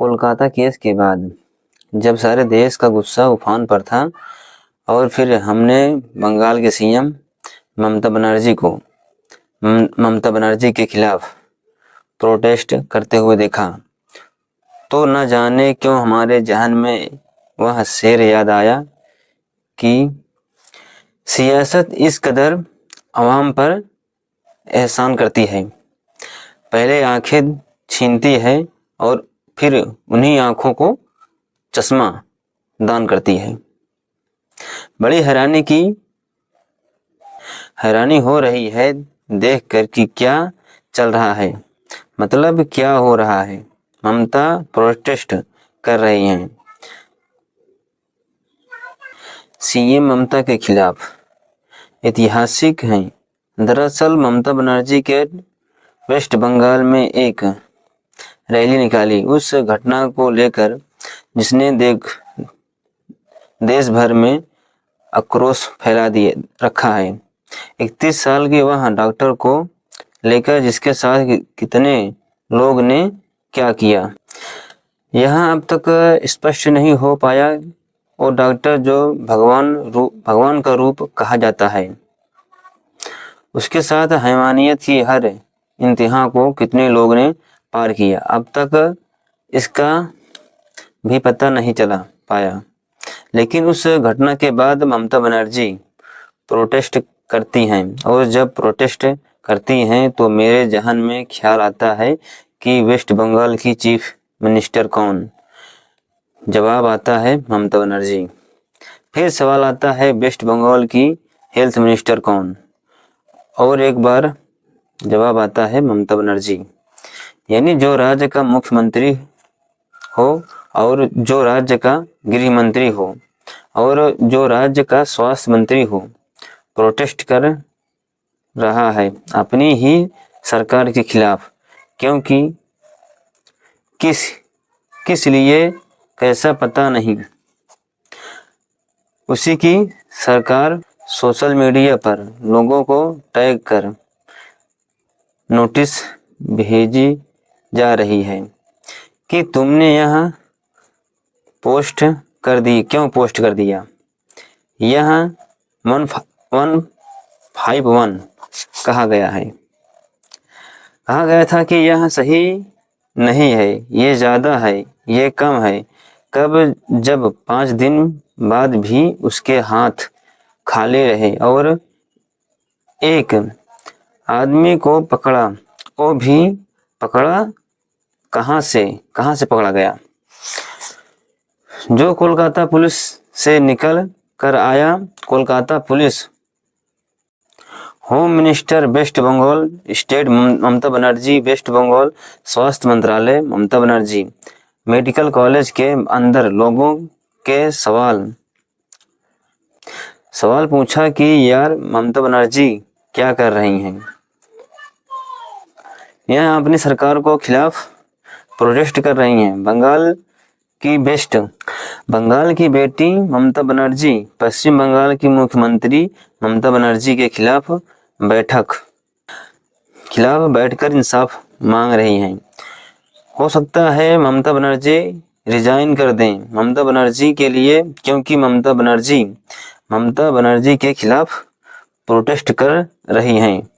Kolkata case के बाद जब सारे देश का गुस्सा उफान पर था और फिर हमने बंगाल के सीएम ममता बनर्जी के खिलाफ प्रोटेस्ट करते हुए देखा तो न जाने क्यों हमारे जहन में वह शेर याद आया कि सियासत इस कदर अवाम पर एहसान करती है, पहले आंखें छीनती है और फिर उन्हीं आंखों को चश्मा दान करती है। बड़ी हैरानी हो रही है देखकर कि क्या चल रहा है, मतलब क्या हो रहा है। ममता प्रोटेस्ट कर रही हैं सीएम ममता के खिलाफ, ऐतिहासिक हैं। दरअसल ममता बनर्जी के वेस्ट बंगाल में एक रैली निकाली उस घटना को लेकर जिसने देश भर में आक्रोश फैला दिए रखा है। 31 साल के वह डॉक्टर को लेकर जिसके साथ कितने लोग ने क्या किया यहाँ अब तक स्पष्ट नहीं हो पाया, और डॉक्टर जो भगवान का रूप कहा जाता है, उसके साथ हैवानियत की हर इंतहा को कितने लोग ने पार किया, अब तक इसका भी पता नहीं चला पाया। लेकिन उस घटना के बाद ममता बनर्जी प्रोटेस्ट करती हैं, और जब प्रोटेस्ट करती हैं तो मेरे जहन में ख्याल आता है कि वेस्ट बंगाल की चीफ मिनिस्टर कौन। जवाब आता है ममता बनर्जी। फिर सवाल आता है वेस्ट बंगाल की हेल्थ मिनिस्टर कौन, और एक बार जवाब आता है ममता बनर्जी। यानी जो राज्य का मुख्यमंत्री हो, और जो राज्य का गृह मंत्री हो, और जो राज्य का स्वास्थ्य मंत्री हो, प्रोटेस्ट कर रहा है अपनी ही सरकार के खिलाफ। क्योंकि किस लिए कैसा पता नहीं, उसी की सरकार सोशल मीडिया पर लोगों को टैग कर नोटिस भेजी जा रही है कि तुमने यहाँ क्यों पोस्ट कर दिया। यहाँ 151 कहा गया था कि यह सही नहीं है, ये ज़्यादा है, ये कम है। कब जब 5 दिन बाद भी उसके हाथ खाली रहे और एक आदमी को पकड़ा, वो भी पकड़ा कहाँ से पकड़ा गया, जो कोलकाता पुलिस से निकल कर आया। Kolkata police, home minister West Bengal state Mamata Banerjee, West Bengal स्वास्थ्य मंत्रालय ममता बनर्जी, मेडिकल कॉलेज के अंदर लोगों के सवाल पूछा कि यार ममता बनर्जी क्या कर रही हैं, यहाँ अपनी सरकार को खिलाफ प्रोटेस्ट कर रही हैं। बंगाल की बेटी ममता बनर्जी पश्चिम बंगाल की मुख्यमंत्री ममता बनर्जी के खिलाफ बैठकर इंसाफ मांग रही हैं। हो सकता है ममता बनर्जी रिजाइन कर दें ममता बनर्जी के लिए, क्योंकि ममता बनर्जी के खिलाफ प्रोटेस्ट कर रही हैं।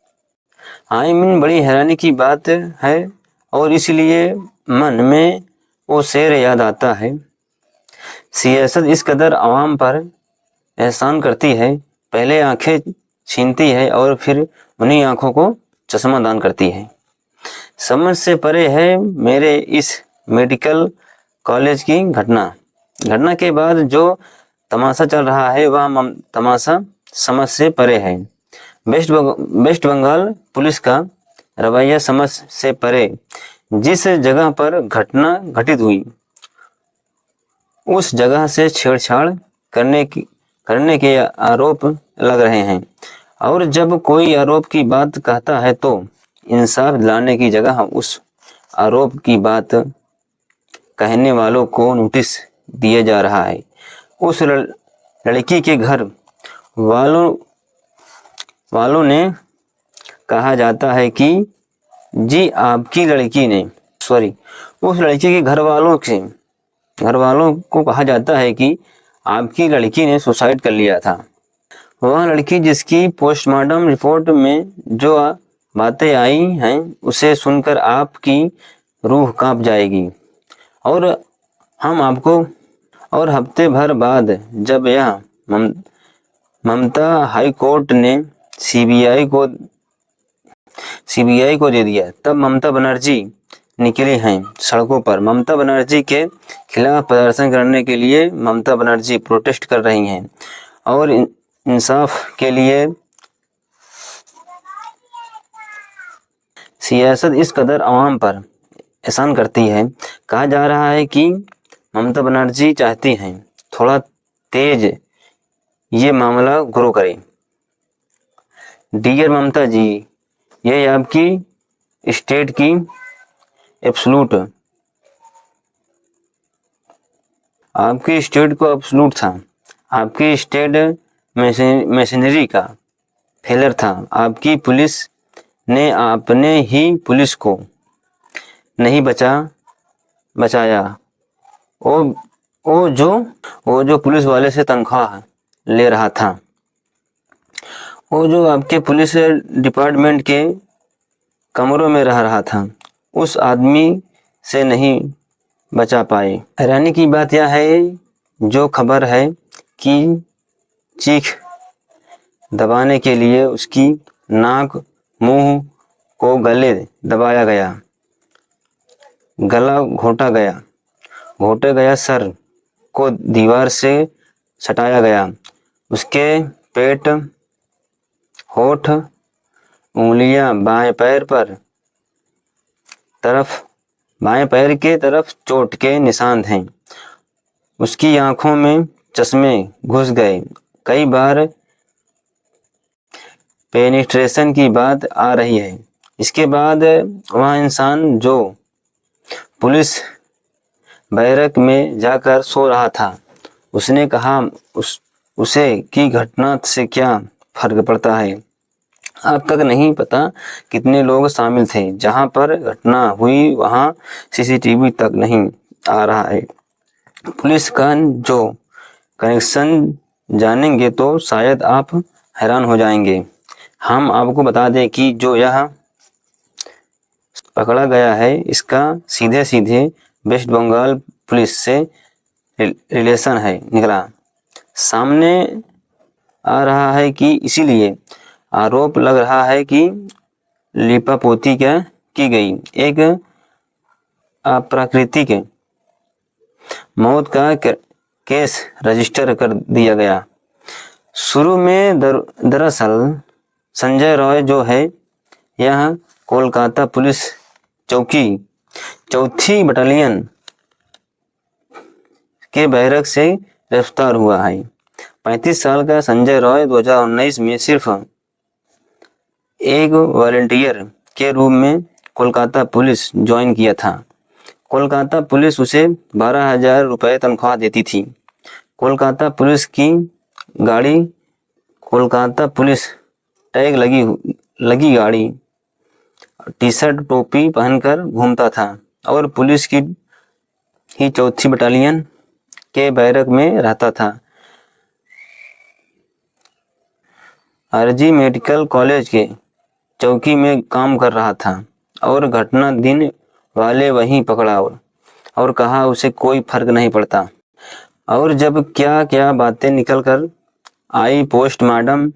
बड़ी हैरानी की बात है, और इसलिए मन में वो शेर याद आता है। सियासत इस कदर आवाम पर एहसान करती है, पहले आंखें छीनती है और फिर उन्हीं आंखों को चश्मा दान करती है। समझ से परे है मेरे इस मेडिकल कॉलेज की घटना के बाद जो तमाशा चल रहा है वह तमाशा समझ से परे है। वेस्ट बंगाल पुलिस का रवैया समझ से परे। जिस जगह पर घटना घटित हुई उस जगह से छेड़छाड़ करने के आरोप लग रहे हैं, और जब कोई आरोप की बात कहता है तो इंसाफ लाने की जगह उस आरोप की बात कहने वालों को नोटिस दिया जा रहा है। उस लड़की के घर वालों ने कहा जाता है कि जी आपकी लड़की ने उस लड़की के घर वालों को कहा जाता है कि आपकी लड़की ने सुसाइड कर लिया था। वह लड़की जिसकी पोस्टमार्टम रिपोर्ट में जो बातें आई हैं उसे सुनकर आपकी रूह कांप जाएगी। और हफ्ते भर बाद जब यह ममता हाई कोर्ट ने सीबीआई को दे दिया, तब ममता बनर्जी निकली हैं सड़कों पर। ममता बनर्जी के खिलाफ प्रदर्शन करने के लिए ममता बनर्जी प्रोटेस्ट कर रही हैं और इंसाफ के लिए। सियासत इस कदर अवाम पर एहसान करती है। कहा जा रहा है कि ममता बनर्जी चाहती हैं थोड़ा तेज ये मामला ग्रो करे। डियर ममता जी, ये आपकी स्टेट की एब्सोल्यूट, आपकी स्टेट को एब्सोल्यूट था। आपकी स्टेट मशीनरी का फेलर था। आपकी पुलिस ने अपने ही पुलिस को नहीं बचाया। वो जो पुलिस वाले से तनख्वाह ले रहा था, वो जो आपके पुलिस डिपार्टमेंट के कमरों में रह रहा था, उस आदमी से नहीं बचा पाए। हैरानी की बात यह है जो खबर है कि चीख दबाने के लिए उसकी नाक मुंह को गले दबाया गया, गला घोटा गया, सर को दीवार से सटाया गया। उसके पेट, होठ, उंगलियां बाएं पैर के तरफ चोट के निशान हैं। उसकी आंखों में चश्मे घुस गए। कई बार पेनिट्रेशन की बात आ रही है। इसके बाद वह इंसान जो पुलिस बैरक में जाकर सो रहा था, उसने कहा उसे कि घटना से क्या फर्क पड़ता है। अब तक नहीं पता कितने लोग शामिल थे। जहां पर घटना हुई वहां सीसीटीवी तक नहीं आ रहा है। पुलिस का जो कनेक्शन जानेंगे तो शायद आप हैरान हो जाएंगे। हम आपको बता दें कि जो यह पकड़ा गया है इसका सीधे वेस्ट बंगाल पुलिस से रिलेशन है निकला। सामने आ रहा है कि इसीलिए आरोप लग रहा है कि लिपापोती क्या की गई, एक अप्राकृतिक मौत का केस रजिस्टर कर दिया गया। शुरू में दरअसल संजय रॉय जो है यह कोलकाता पुलिस चौकी 4थी बटालियन के बैरक से गिरफ्तार हुआ है। 35 साल का संजय रॉय 2019 में सिर्फ एक वॉलंटियर के रूप में कोलकाता पुलिस ज्वाइन किया था। कोलकाता पुलिस उसे 12,000 रुपये तनख्वाह देती थी। कोलकाता पुलिस की गाड़ी, कोलकाता पुलिस टैग लगी गाड़ी, टी-शर्ट टोपी पहनकर घूमता था और पुलिस की ही 4थी बटालियन के बैरक में रहता था। आरजी मेडिकल कॉलेज के चौकी में काम कर रहा था और घटना दिन वाले वहीं पकड़ा और कहा उसे कोई फर्क नहीं पड़ता। और जब क्या क्या बातें निकल कर आई पोस्टमार्टम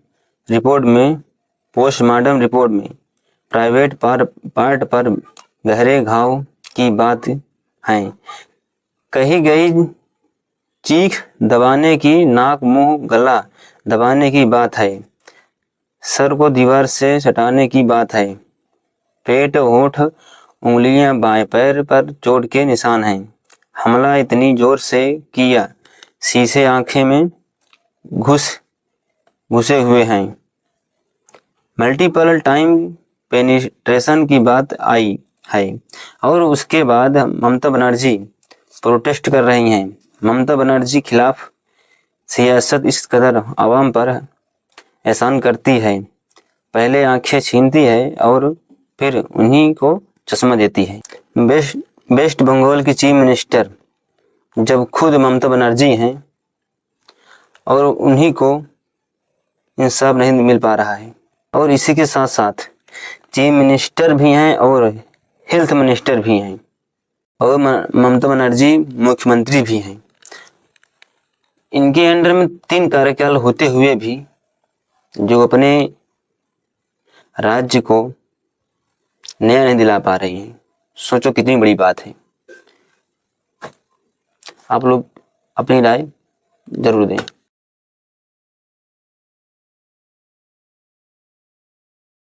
रिपोर्ट में प्राइवेट पार्ट पर गहरे घाव की बात है, कही गई चीख दबाने की, नाक मुंह गला दबाने की बात है, सर को दीवार से सटाने की बात है, पेट, होठ, उंगलियां बाएं पैर पर चोट के निशान हैं। हमला इतनी जोर से किया शीशे आंखें में घुसे हुए हैं। मल्टीपल टाइम पेनिट्रेशन की बात आई है। और उसके बाद ममता बनर्जी प्रोटेस्ट कर रही हैं। ममता बनर्जी खिलाफ सियासत इस कदर आवाम पर एहसान करती है, पहले आंखें छीनती है और फिर उन्हीं को चश्मा देती है। वेस्ट बंगाल की चीफ मिनिस्टर जब खुद ममता बनर्जी हैं और उन्हीं को इंसाफ नहीं मिल पा रहा है, और इसी के साथ साथ चीफ मिनिस्टर भी हैं और हेल्थ मिनिस्टर भी हैं और ममता बनर्जी मुख्यमंत्री भी हैं। इनके अंडर में 3 कार्यकाल होते हुए भी जो अपने राज्य को न्याय नहीं दिला पा रही हैं। सोचो कितनी बड़ी बात है। आप लोग अपनी राय जरूर दें।